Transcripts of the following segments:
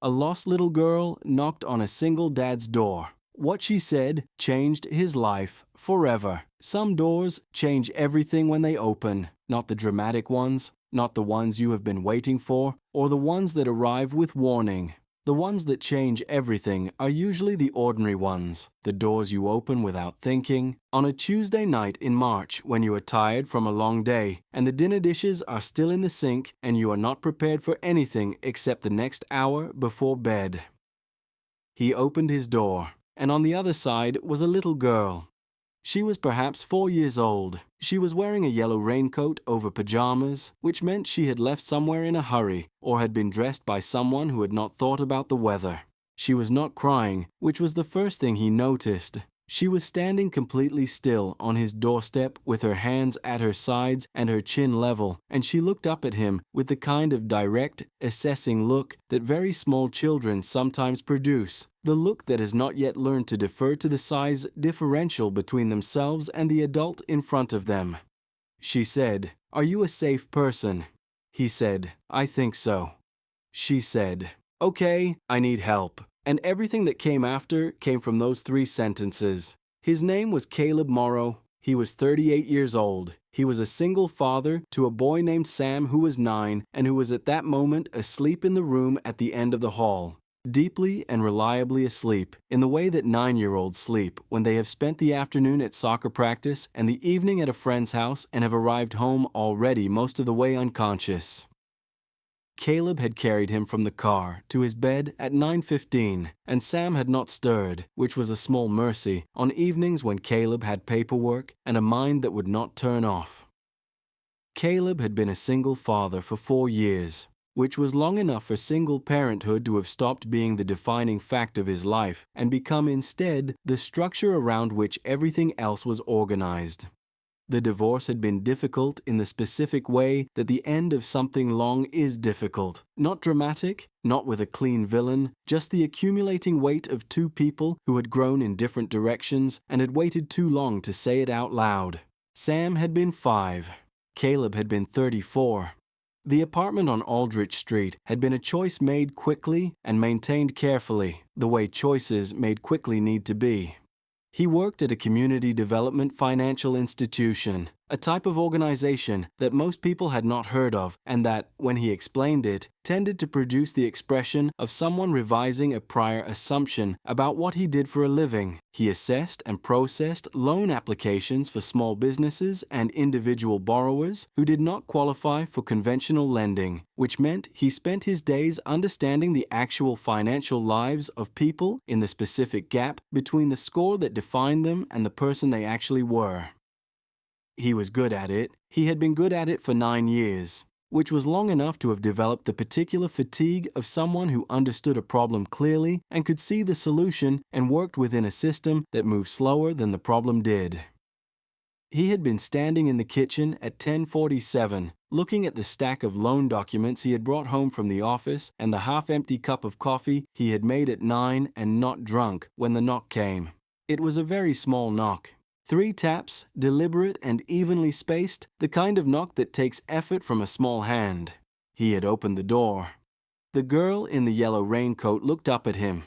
A lost little girl knocked on a single dad's door. What she said changed his life forever. Some doors change everything when they open, not the dramatic ones, not the ones you have been waiting for, or the ones that arrive with warning. The ones that change everything are usually the ordinary ones, the doors you open without thinking. On a Tuesday night in March when you are tired from a long day and the dinner dishes are still in the sink and you are not prepared for anything except the next hour before bed. He opened his door, and on the other side was a little girl. She was perhaps 4 years old. She was wearing a yellow raincoat over pajamas, which meant she had left somewhere in a hurry or had been dressed by someone who had not thought about the weather. She was not crying, which was the first thing he noticed. She was standing completely still on his doorstep with her hands at her sides and her chin level, and she looked up at him with the kind of direct, assessing look that very small children sometimes produce, the look that has not yet learned to defer to the size differential between themselves and the adult in front of them. She said, "Are you a safe person?" He said, "I think so." She said, "Okay, I need help." And everything that came after came from those 3 sentences. His name was Caleb Morrow. He was 38 years old. He was a single father to a boy named Sam who was 9 and who was at that moment asleep in the room at the end of the hall. Deeply and reliably asleep, in the way that 9-year-olds sleep when they have spent the afternoon at soccer practice and the evening at a friend's house and have arrived home already most of the way unconscious. Caleb had carried him from the car to his bed at 9:15, and Sam had not stirred, which was a small mercy, on evenings when Caleb had paperwork and a mind that would not turn off. Caleb had been a single father for 4 years, which was long enough for single parenthood to have stopped being the defining fact of his life and become instead the structure around which everything else was organized. The divorce had been difficult in the specific way that the end of something long is difficult. Not dramatic, not with a clean villain, just the accumulating weight of 2 people who had grown in different directions and had waited too long to say it out loud. Sam had been 5. Caleb had been 34. The apartment on Aldrich Street had been a choice made quickly and maintained carefully, the way choices made quickly need to be. He worked at a community development financial institution, a type of organization that most people had not heard of and that, when he explained it, tended to produce the expression of someone revising a prior assumption about what he did for a living. He assessed and processed loan applications for small businesses and individual borrowers who did not qualify for conventional lending, which meant he spent his days understanding the actual financial lives of people in the specific gap between the score that defined them and the person they actually were. He was good at it. He had been good at it for 9 years, which was long enough to have developed the particular fatigue of someone who understood a problem clearly and could see the solution and worked within a system that moved slower than the problem did. He had been standing in the kitchen at 10:47, looking at the stack of loan documents he had brought home from the office and the half-empty cup of coffee he had made at 9 and not drunk when the knock came. It was a very small knock. 3 taps, deliberate and evenly spaced, the kind of knock that takes effort from a small hand. He had opened the door. The girl in the yellow raincoat looked up at him.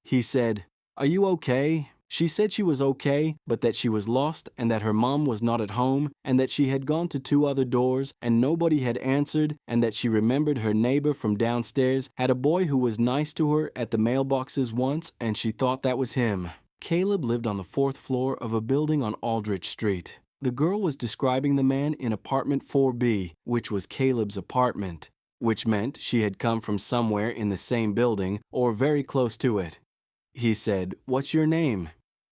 He said, "Are you okay?" She said she was okay, but that she was lost and that her mom was not at home and that she had gone to 2 other doors and nobody had answered and that she remembered her neighbor from downstairs had a boy who was nice to her at the mailboxes once and she thought that was him. Caleb lived on the 4th floor of a building on Aldrich Street. The girl was describing the man in apartment 4B, which was Caleb's apartment, which meant she had come from somewhere in the same building or very close to it. He said, "What's your name?"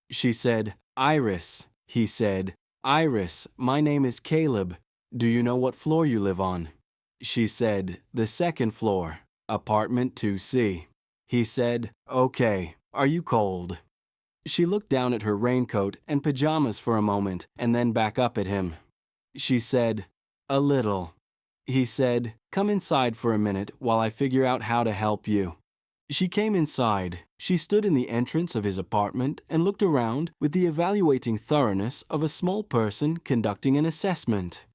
She said, "Iris." He said, "Iris, my name is Caleb. Do you know what floor you live on?" She said, "The 2nd floor, apartment 2C." He said, "Okay. Are you cold?" She looked down at her raincoat and pajamas for a moment and then back up at him. She said, "A little." He said, "Come inside for a minute while I figure out how to help you." She came inside. She stood in the entrance of his apartment and looked around with the evaluating thoroughness of a small person conducting an assessment.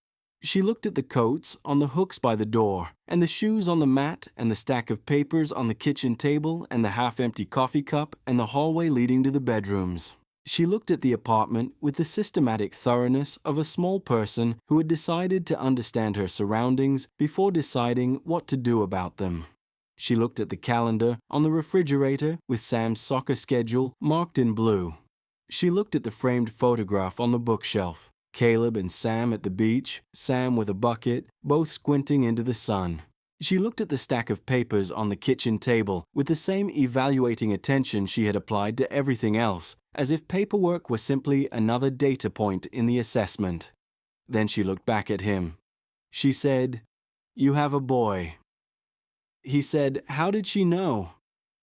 She looked at the coats on the hooks by the door, and the shoes on the mat, and the stack of papers on the kitchen table, and the half-empty coffee cup, and the hallway leading to the bedrooms. She looked at the apartment with the systematic thoroughness of a small person who had decided to understand her surroundings before deciding what to do about them. She looked at the calendar on the refrigerator with Sam's soccer schedule marked in blue. She looked at the framed photograph on the bookshelf. Caleb and Sam at the beach, Sam with a bucket, both squinting into the sun. She looked at the stack of papers on the kitchen table with the same evaluating attention she had applied to everything else, as if paperwork were simply another data point in the assessment. Then she looked back at him. She said, "You have a boy." He said, "How did she know?"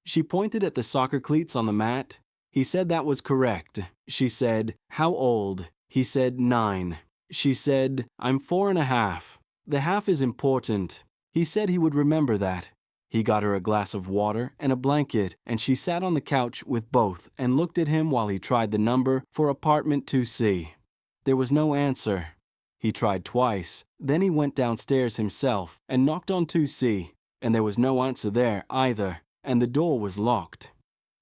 She pointed at the soccer cleats on the mat. He said that was correct. She said, "How old?" He said 9. She said, "I'm 4.5. The half is important." He said he would remember that. He got her a glass of water and a blanket, and she sat on the couch with both and looked at him while he tried the number for apartment 2C. There was no answer. He tried twice. Then he went downstairs himself and knocked on 2C, and there was no answer there either, and the door was locked.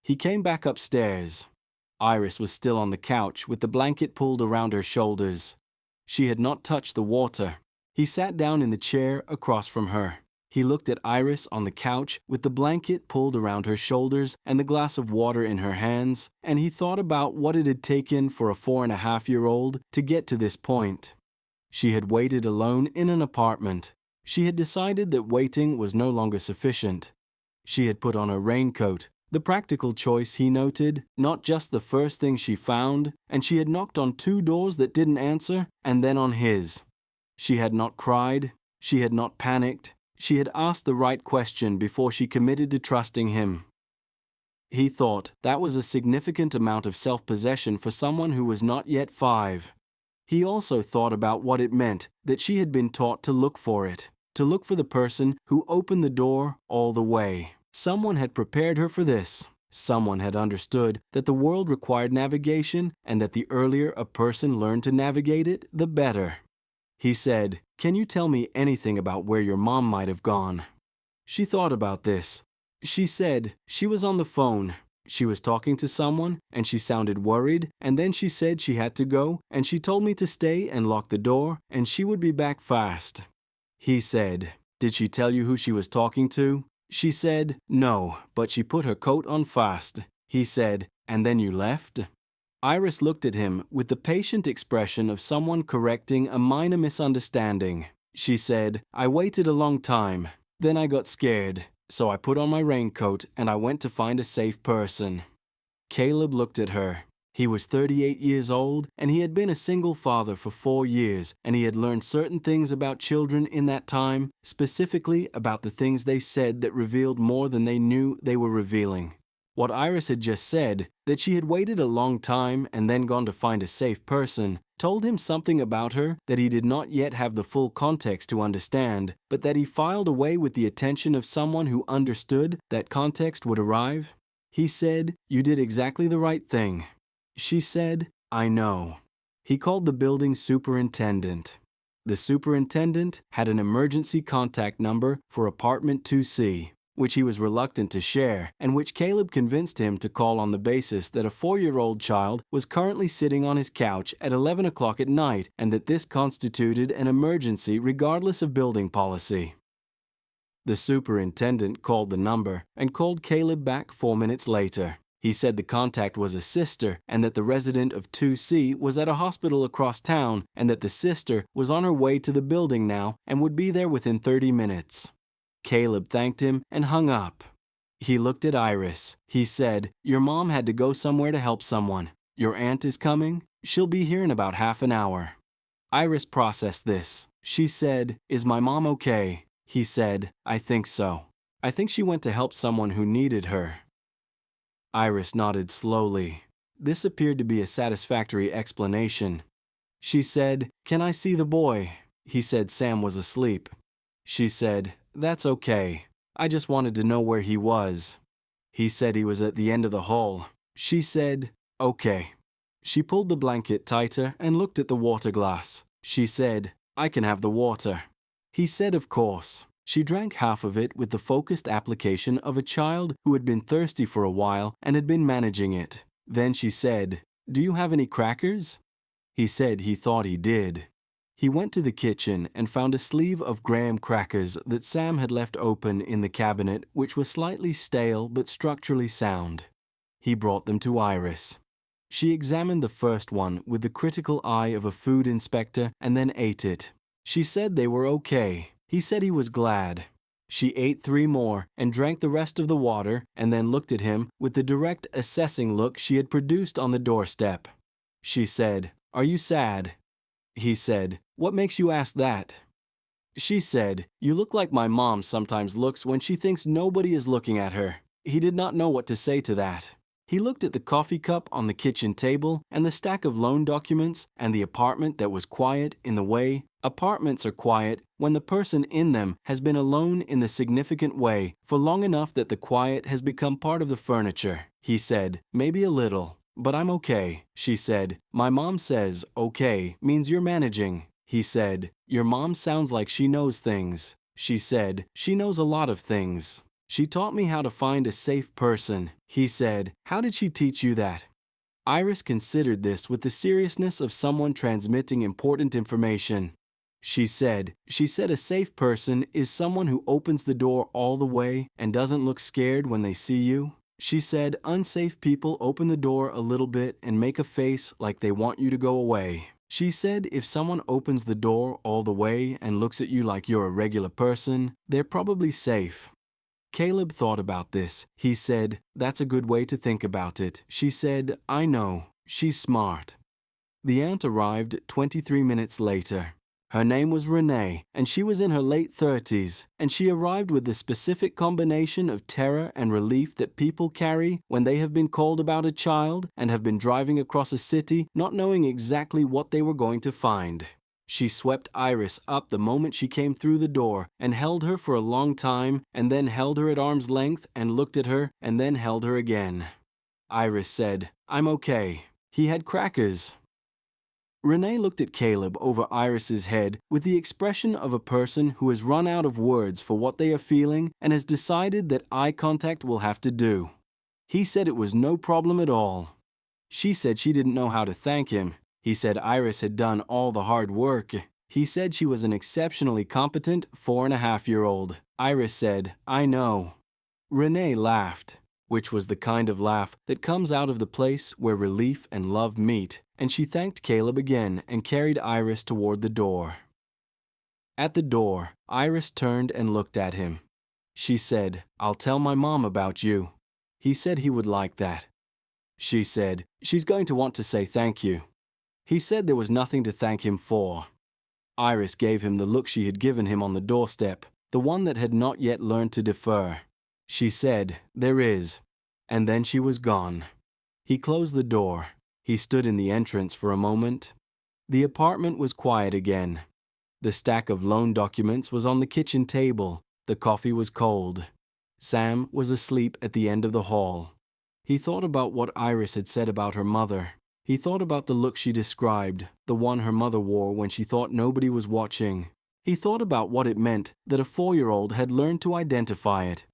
He came back upstairs. Iris was still on the couch with the blanket pulled around her shoulders. She had not touched the water. He sat down in the chair across from her. He looked at Iris on the couch with the blanket pulled around her shoulders and the glass of water in her hands, and he thought about what it had taken for a 4.5-year-old to get to this point. She had waited alone in an apartment. She had decided that waiting was no longer sufficient. She had put on her raincoat, the practical choice, he noted, not just the first thing she found, and she had knocked on 2 doors that didn't answer, and then on his. She had not cried. She had not panicked. She had asked the right question before she committed to trusting him. He thought that was a significant amount of self-possession for someone who was not yet 5. He also thought about what it meant that she had been taught to look for it, to look for the person who opened the door all the way. Someone had prepared her for this. Someone had understood that the world required navigation and that the earlier a person learned to navigate it, the better. He said, "Can you tell me anything about where your mom might have gone?" She thought about this. She said she was on the phone. She was talking to someone, and she sounded worried, and then she said she had to go, and she told me to stay and lock the door, and she would be back fast. He said, "Did she tell you who she was talking to?" She said, "No, but she put her coat on fast." He said, "And then you left?" Iris looked at him with the patient expression of someone correcting a minor misunderstanding. She said, "I waited a long time. Then I got scared. So I put on my raincoat and I went to find a safe person." Caleb looked at her. He was 38 years old, and he had been a single father for 4 years, and he had learned certain things about children in that time, specifically about the things they said that revealed more than they knew they were revealing. What Iris had just said, that she had waited a long time and then gone to find a safe person, told him something about her that he did not yet have the full context to understand, but that he filed away with the attention of someone who understood that context would arrive. He said, "You did exactly the right thing." She said, "I know." He called the building superintendent. The superintendent had an emergency contact number for apartment 2C, which he was reluctant to share, and which Caleb convinced him to call on the basis that a 4-year-old child was currently sitting on his couch at 11 o'clock at night and that this constituted an emergency regardless of building policy. The superintendent called the number and called Caleb back 4 minutes later. He said the contact was a sister and that the resident of 2C was at a hospital across town and that the sister was on her way to the building now and would be there within 30 minutes. Caleb thanked him and hung up. He looked at Iris. He said, "Your mom had to go somewhere to help someone. Your aunt is coming. She'll be here in about half an hour." Iris processed this. She said, "Is my mom okay?" He said, "I think so. I think she went to help someone who needed her." Iris nodded slowly. This appeared to be a satisfactory explanation. She said, "Can I see the boy?" He said Sam was asleep. She said, "That's okay. I just wanted to know where he was." He said he was at the end of the hall. She said, "Okay." She pulled the blanket tighter and looked at the water glass. She said, I can have the water. He said of course. She drank half of it with the focused application of a child who had been thirsty for a while and had been managing it. Then she said, "Do you have any crackers?" He said he thought he did. He went to the kitchen and found a sleeve of graham crackers that Sam had left open in the cabinet, which were slightly stale but structurally sound. He brought them to Iris. She examined the first one with the critical eye of a food inspector and then ate it. She said they were okay. He said he was glad. She ate 3 more and drank the rest of the water and then looked at him with the direct assessing look she had produced on the doorstep. She said, "Are you sad?" He said, "What makes you ask that?" She said, "You look like my mom sometimes looks when she thinks nobody is looking at her." He did not know what to say to that. He looked at the coffee cup on the kitchen table and the stack of loan documents and the apartment that was quiet in the way. Apartments are quiet when the person in them has been alone in the significant way for long enough that the quiet has become part of the furniture. He said, "Maybe a little, but I'm okay." She said, "My mom says okay means you're managing." He said, "Your mom sounds like she knows things." She said, "She knows a lot of things. She taught me how to find a safe person." He said, "How did she teach you that?" Iris considered this with the seriousness of someone transmitting important information. She said a safe person is someone who opens the door all the way and doesn't look scared when they see you. She said unsafe people open the door a little bit and make a face like they want you to go away. She said if someone opens the door all the way and looks at you like you're a regular person, they're probably safe. Caleb thought about this. He said, "That's a good way to think about it." She said, "I know. She's smart." The aunt arrived 23 minutes later. Her name was Renee, and she was in her late 30s, and she arrived with the specific combination of terror and relief that people carry when they have been called about a child and have been driving across a city not knowing exactly what they were going to find. She swept Iris up the moment she came through the door and held her for a long time and then held her at arm's length and looked at her and then held her again. Iris said, "I'm okay." He had crackers. Renee looked at Caleb over Iris's head with the expression of a person who has run out of words for what they are feeling and has decided that eye contact will have to do. He said it was no problem at all. She said she didn't know how to thank him. He said Iris had done all the hard work. He said she was an exceptionally competent 4.5-year-old. Iris said, "I know." Renee laughed, which was the kind of laugh that comes out of the place where relief and love meet, and she thanked Caleb again and carried Iris toward the door. At the door, Iris turned and looked at him. She said, "I'll tell my mom about you." He said he would like that. She said, "She's going to want to say thank you." He said there was nothing to thank him for. Iris gave him the look she had given him on the doorstep, the one that had not yet learned to defer. She said, "There is," and then she was gone. He closed the door. He stood in the entrance for a moment. The apartment was quiet again. The stack of loan documents was on the kitchen table. The coffee was cold. Sam was asleep at the end of the hall. He thought about what Iris had said about her mother. He thought about the look she described, the one her mother wore when she thought nobody was watching. He thought about what it meant that a 4-year-old had learned to identify it.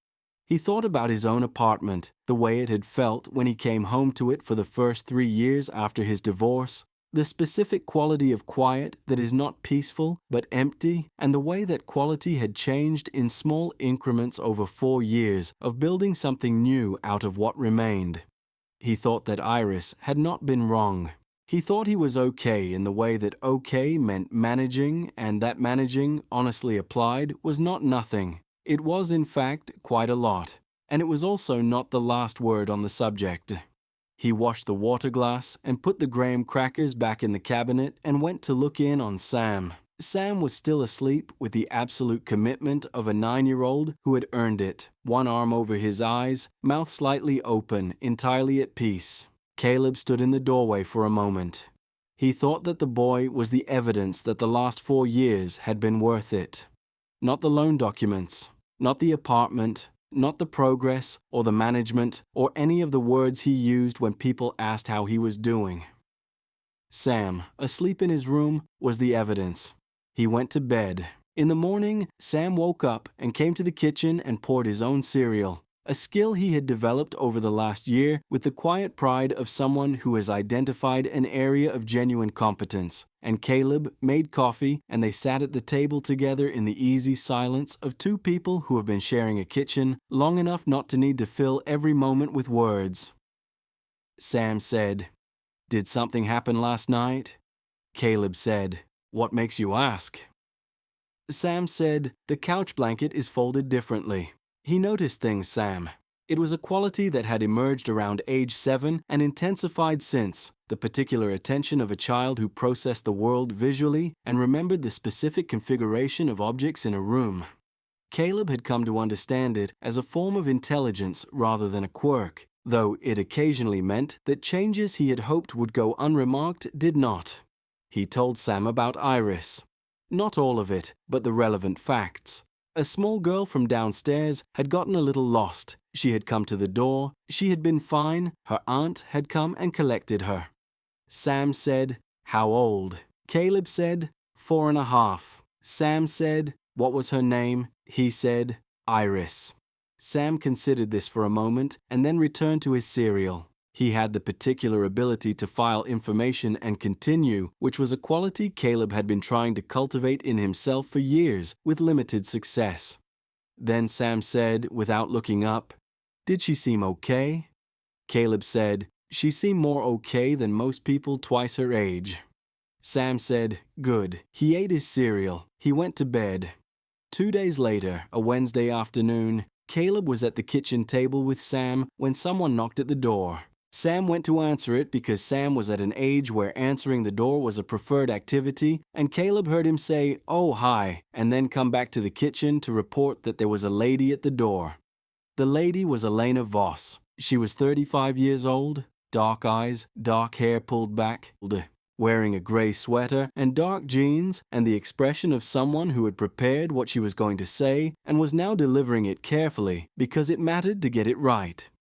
He thought about his own apartment, the way it had felt when he came home to it for the first 3 years after his divorce, the specific quality of quiet that is not peaceful but empty, and the way that quality had changed in small increments over 4 years of building something new out of what remained. He thought that Iris had not been wrong. He thought he was okay in the way that okay meant managing, and that managing, honestly applied, was not nothing. It was, in fact, quite a lot, and it was also not the last word on the subject. He washed the water glass and put the graham crackers back in the cabinet and went to look in on Sam. Sam was still asleep with the absolute commitment of a 9-year-old who had earned it, one arm over his eyes, mouth slightly open, entirely at peace. Caleb stood in the doorway for a moment. He thought that the boy was the evidence that the last 4 years had been worth it. Not the loan documents, not the apartment, not the progress or the management or any of the words he used when people asked how he was doing. Sam, asleep in his room, was the evidence. He went to bed. In the morning, Sam woke up and came to the kitchen and poured his own cereal, a skill he had developed over the last year with the quiet pride of someone who has identified an area of genuine competence. And Caleb made coffee, and they sat at the table together in the easy silence of two people who have been sharing a kitchen long enough not to need to fill every moment with words. Sam said, "Did something happen last night?" Caleb said, "What makes you ask?" Sam said, "The couch blanket is folded differently." He noticed things, Sam. It was a quality that had emerged around age 7 and intensified since, the particular attention of a child who processed the world visually and remembered the specific configuration of objects in a room. Caleb had come to understand it as a form of intelligence rather than a quirk, though it occasionally meant that changes he had hoped would go unremarked did not. He told Sam about Iris. Not all of it, but the relevant facts. A small girl from downstairs had gotten a little lost. She had come to the door. She had been fine. Her aunt had come and collected her. Sam said, "How old?" Caleb said, 4.5. Sam said, "What was her name?" He said, "Iris." Sam considered this for a moment and then returned to his cereal. He had the particular ability to file information and continue, which was a quality Caleb had been trying to cultivate in himself for years with limited success. Then Sam said, without looking up, "Did she seem okay?" Caleb said, "She seemed more okay than most people twice her age." Sam said, "Good." He ate his cereal. He went to bed. 2 days later, a Wednesday afternoon, Caleb was at the kitchen table with Sam when someone knocked at the door. Sam went to answer it because Sam was at an age where answering the door was a preferred activity, and Caleb heard him say, "Oh, hi," and then come back to the kitchen to report that there was a lady at the door. The lady was Elena Voss. She was 35 years old, dark eyes, dark hair pulled back, wearing a gray sweater and dark jeans, and the expression of someone who had prepared what she was going to say and was now delivering it carefully because it mattered to get it right.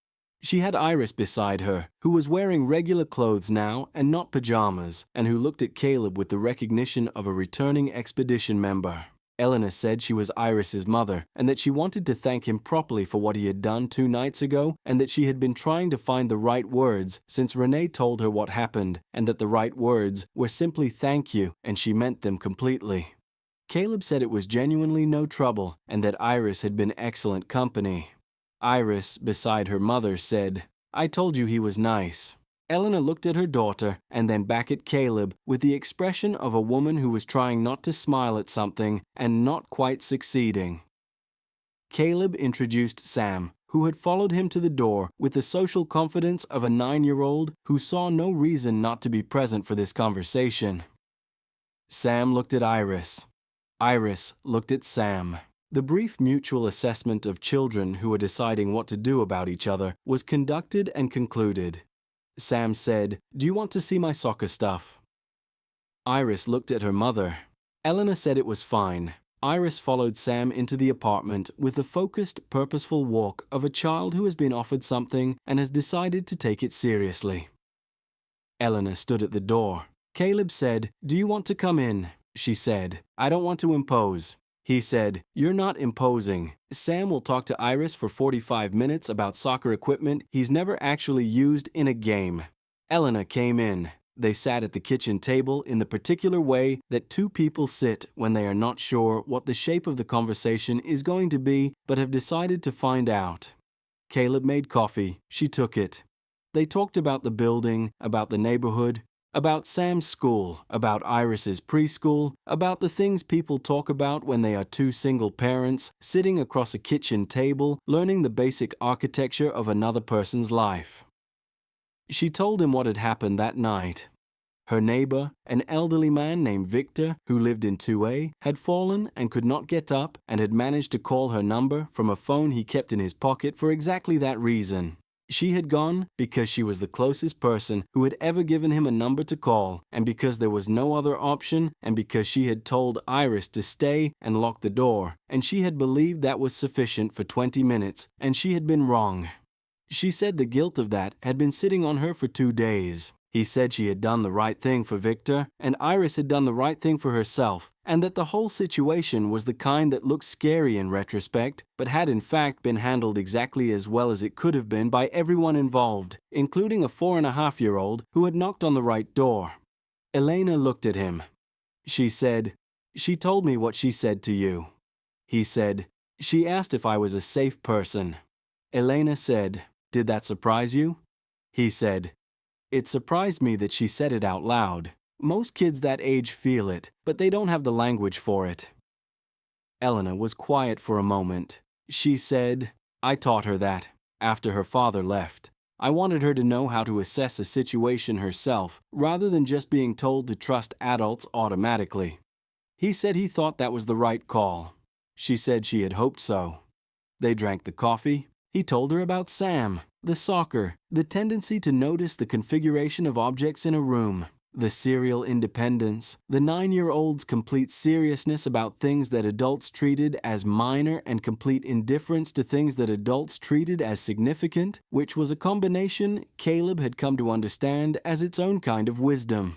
She had Iris beside her, who was wearing regular clothes now and not pajamas, and who looked at Caleb with the recognition of a returning expedition member. Elena said she was Iris's mother, and that she wanted to thank him properly for what he had done 2 nights ago, and that she had been trying to find the right words since Renee told her what happened, and that the right words were simply thank you, and she meant them completely. Caleb said it was genuinely no trouble, and that Iris had been excellent company. Iris, beside her mother, said, "I told you he was nice." Elena looked at her daughter and then back at Caleb with the expression of a woman who was trying not to smile at something and not quite succeeding. Caleb introduced Sam, who had followed him to the door with the social confidence of a 9-year-old who saw no reason not to be present for this conversation. Sam looked at Iris. Iris looked at Sam. The brief mutual assessment of children who were deciding what to do about each other was conducted and concluded. Sam said, "Do you want to see my soccer stuff?" Iris looked at her mother. Elena said it was fine. Iris followed Sam into the apartment with the focused, purposeful walk of a child who has been offered something and has decided to take it seriously. Elena stood at the door. Caleb said, "Do you want to come in?" She said, "I don't want to impose." He said, "You're not imposing. Sam will talk to Iris for 45 minutes about soccer equipment he's never actually used in a game." Elena came in. They sat at the kitchen table in the particular way that two people sit when they are not sure what the shape of the conversation is going to be but have decided to find out. Caleb made coffee. She took it. They talked about the building, about the neighborhood, about Sam's school, about Iris's preschool, about the things people talk about when they are two single parents, sitting across a kitchen table, learning the basic architecture of another person's life. She told him what had happened that night. Her neighbor, an elderly man named Victor, who lived in 2A, had fallen and could not get up and had managed to call her number from a phone he kept in his pocket for exactly that reason. She had gone because she was the closest person who had ever given him a number to call, and because there was no other option, and because she had told Iris to stay and lock the door, and she had believed that was sufficient for 20 minutes, and she had been wrong. She said the guilt of that had been sitting on her for 2 days. He said she had done the right thing for Victor, and Iris had done the right thing for herself, and that the whole situation was the kind that looked scary in retrospect, but had in fact been handled exactly as well as it could have been by everyone involved, including a 4.5-year-old who had knocked on the right door. Elena looked at him. She said, "She told me what she said to you." He said, "She asked if I was a safe person." Elena said, "Did that surprise you?" He said, "It surprised me that she said it out loud. Most kids that age feel it, but they don't have the language for it." Elena was quiet for a moment. She said, "I taught her that, after her father left. I wanted her to know how to assess a situation herself, rather than just being told to trust adults automatically." He said he thought that was the right call. She said she had hoped so. They drank the coffee. He told her about Sam, the soccer, the tendency to notice the configuration of objects in a room, the serial independence, the 9-year-old's complete seriousness about things that adults treated as minor and complete indifference to things that adults treated as significant, which was a combination Caleb had come to understand as its own kind of wisdom.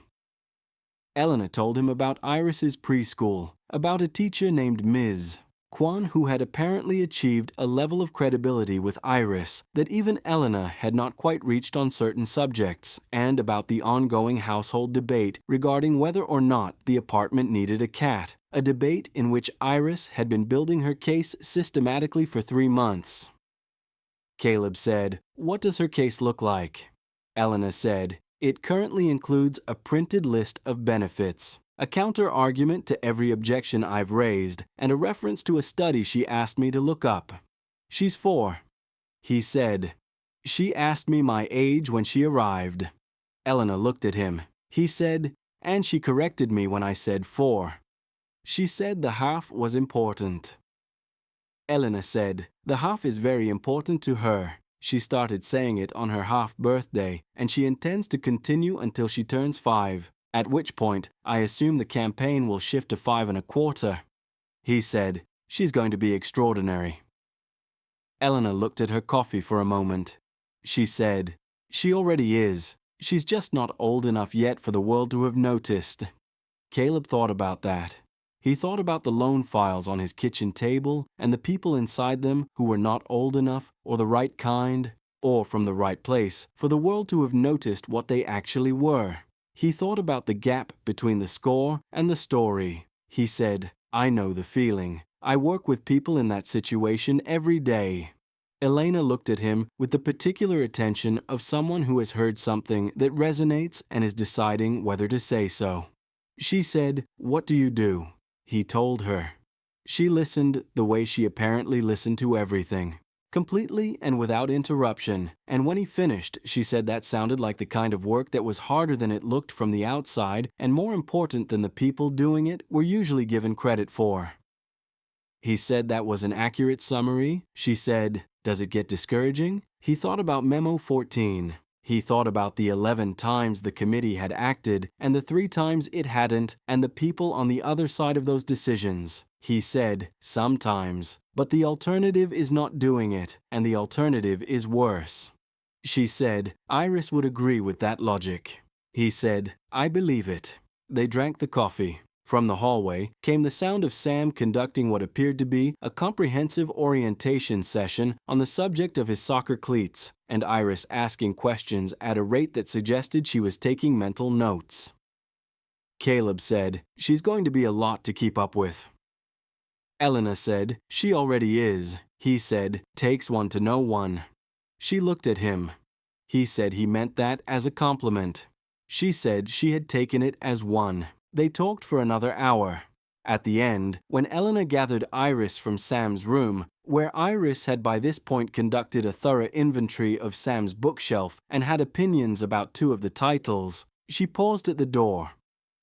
Elena told him about Iris's preschool, about a teacher named Ms. Kwan who had apparently achieved a level of credibility with Iris that even Elena had not quite reached on certain subjects, and about the ongoing household debate regarding whether or not the apartment needed a cat, a debate in which Iris had been building her case systematically for 3 months. Caleb said, "What does her case look like?" Elena said, "It currently includes a printed list of benefits, a counter-argument to every objection I've raised, and a reference to a study she asked me to look up. She's 4. He said, "She asked me my age when she arrived." Elena looked at him. He said, "And she corrected me when I said 4. She said the half was important." Elena said, "The half is very important to her. She started saying it on her half birthday, and she intends to continue until she turns 5. At which point, I assume the campaign will shift to 5.25. He said, "She's going to be extraordinary." Elena looked at her coffee for a moment. She said, "She already is. She's just not old enough yet for the world to have noticed." Caleb thought about that. He thought about the loan files on his kitchen table and the people inside them who were not old enough or the right kind, or from the right place, for the world to have noticed what they actually were. He thought about the gap between the score and the story. He said, "I know the feeling. I work with people in that situation every day." Elena looked at him with the particular attention of someone who has heard something that resonates and is deciding whether to say so. She said, "What do you do?" He told her. She listened the way she apparently listened to everything, completely and without interruption, and when he finished, she said that sounded like the kind of work that was harder than it looked from the outside and more important than the people doing it were usually given credit for. He said that was an accurate summary. She said, "Does it get discouraging?" He thought about Memo 14. He thought about the 11 times the committee had acted and the 3 times it hadn't and the people on the other side of those decisions. He said, "Sometimes, but the alternative is not doing it, and the alternative is worse." She said, "Iris would agree with that logic." He said, "I believe it." They drank the coffee. From the hallway came the sound of Sam conducting what appeared to be a comprehensive orientation session on the subject of his soccer cleats, and Iris asking questions at a rate that suggested she was taking mental notes. Caleb said, "She's going to be a lot to keep up with." Elena said, "She already is." He said, "Takes one to know one." She looked at him. He said he meant that as a compliment. She said she had taken it as one. They talked for another hour. At the end, when Elena gathered Iris from Sam's room, where Iris had by this point conducted a thorough inventory of Sam's bookshelf and had opinions about 2 of the titles, she paused at the door.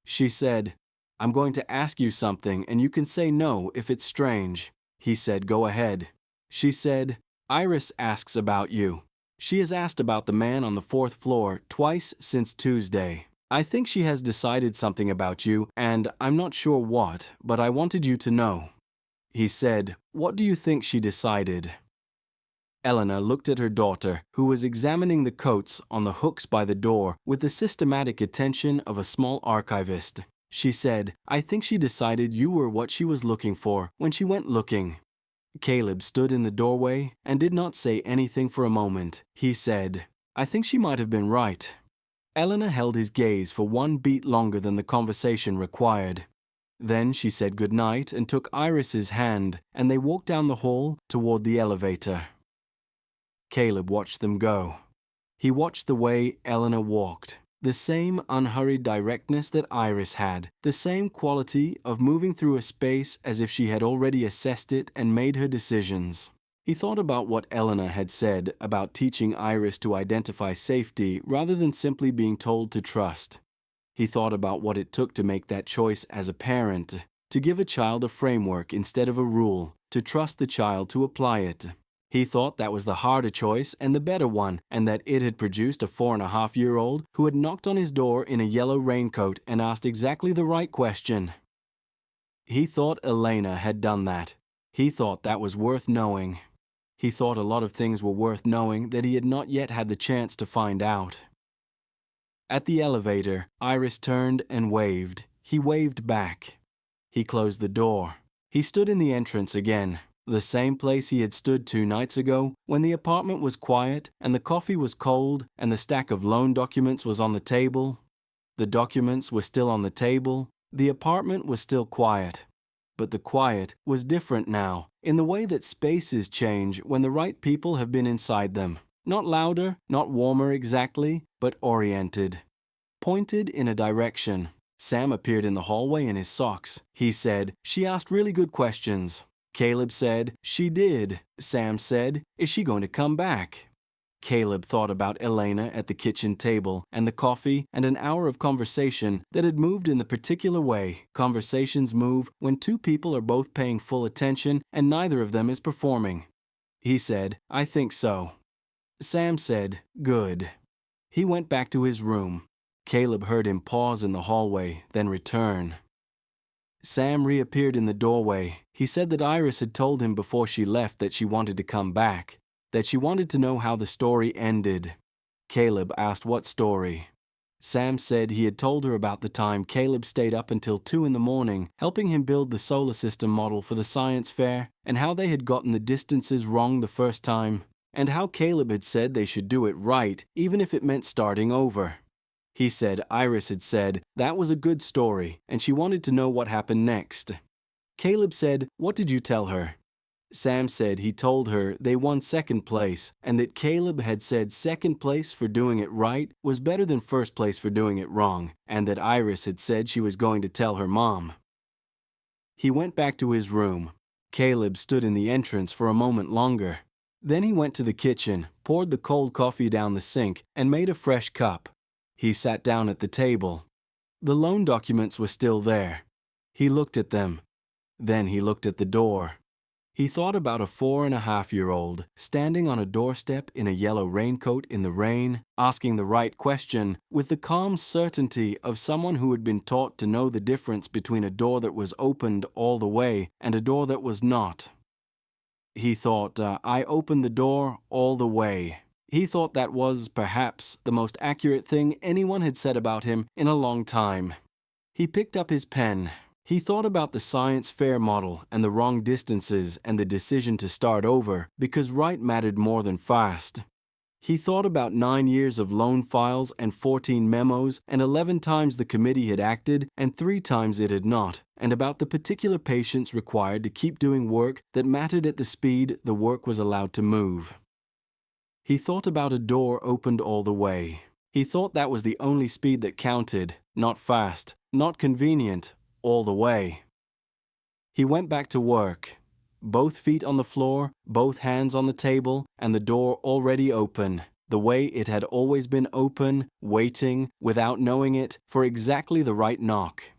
She said, "I'm going to ask you something and you can say no if it's strange." He said, "Go ahead." She said, "Iris asks about you. She has asked about the man on the 4th floor twice since Tuesday. I think she has decided something about you, and I'm not sure what, but I wanted you to know." He said, "What do you think she decided?" Eleanor looked at her daughter, who was examining the coats on the hooks by the door with the systematic attention of a small archivist. She said, "I think she decided you were what she was looking for when she went looking." Caleb stood in the doorway and did not say anything for a moment. He said, "I think she might have been right." Eleanor held his gaze for one beat longer than the conversation required. Then she said goodnight and took Iris's hand, and they walked down the hall toward the elevator. Caleb watched them go. He watched the way Eleanor walked. The same unhurried directness that Iris had, the same quality of moving through a space as if she had already assessed it and made her decisions. He thought about what Eleanor had said about teaching Iris to identify safety rather than simply being told to trust. He thought about what it took to make that choice as a parent, to give a child a framework instead of a rule, to trust the child to apply it. He thought that was the harder choice and the better one, and that it had produced a 4.5-year-old who had knocked on his door in a yellow raincoat and asked exactly the right question. He thought Elena had done that. He thought that was worth knowing. He thought a lot of things were worth knowing that he had not yet had the chance to find out. At the elevator, Iris turned and waved. He waved back. He closed the door. He stood in the entrance again. The same place he had stood 2 nights ago, when the apartment was quiet and the coffee was cold and the stack of loan documents was on the table. The documents were still on the table. The apartment was still quiet. But the quiet was different now, in the way that spaces change when the right people have been inside them. Not louder, not warmer exactly, but oriented. Pointed in a direction. Sam appeared in the hallway in his socks. He said, "She asked really good questions." Caleb said, "She did." Sam said, "Is she going to come back?" Caleb thought about Elena at the kitchen table and the coffee and an hour of conversation that had moved in the particular way conversations move when 2 people are both paying full attention and neither of them is performing. He said, "I think so." Sam said, "Good." He went back to his room. Caleb heard him pause in the hallway, then return. Sam reappeared in the doorway. He said that Iris had told him before she left that she wanted to come back, that she wanted to know how the story ended. Caleb asked what story. Sam said he had told her about the time Caleb stayed up until 2 in the morning helping him build the solar system model for the science fair, and how they had gotten the distances wrong the first time, and how Caleb had said they should do it right even if it meant starting over. He said Iris had said that was a good story and she wanted to know what happened next. Caleb said, "What did you tell her?" Sam said he told her they won 2nd place and that Caleb had said 2nd place for doing it right was better than 1st place for doing it wrong, and that Iris had said she was going to tell her mom. He went back to his room. Caleb stood in the entrance for a moment longer. Then he went to the kitchen, poured the cold coffee down the sink, and made a fresh cup. He sat down at the table. The loan documents were still there. He looked at them. Then he looked at the door. He thought about a 4.5-year-old standing on a doorstep in a yellow raincoat in the rain, asking the right question with the calm certainty of someone who had been taught to know the difference between a door that was opened all the way and a door that was not. He thought, I opened the door all the way. He thought that was, perhaps, the most accurate thing anyone had said about him in a long time. He picked up his pen. He thought about the science fair model and the wrong distances and the decision to start over because right mattered more than fast. He thought about 9 years of loan files and 14 memos and 11 times the committee had acted and 3 times it had not, and about the particular patience required to keep doing work that mattered at the speed the work was allowed to move. He thought about a door opened all the way. He thought that was the only speed that counted, not fast, not convenient, all the way. He went back to work. Both feet on the floor, both hands on the table, and the door already open, the way it had always been open, waiting, without knowing it, for exactly the right knock.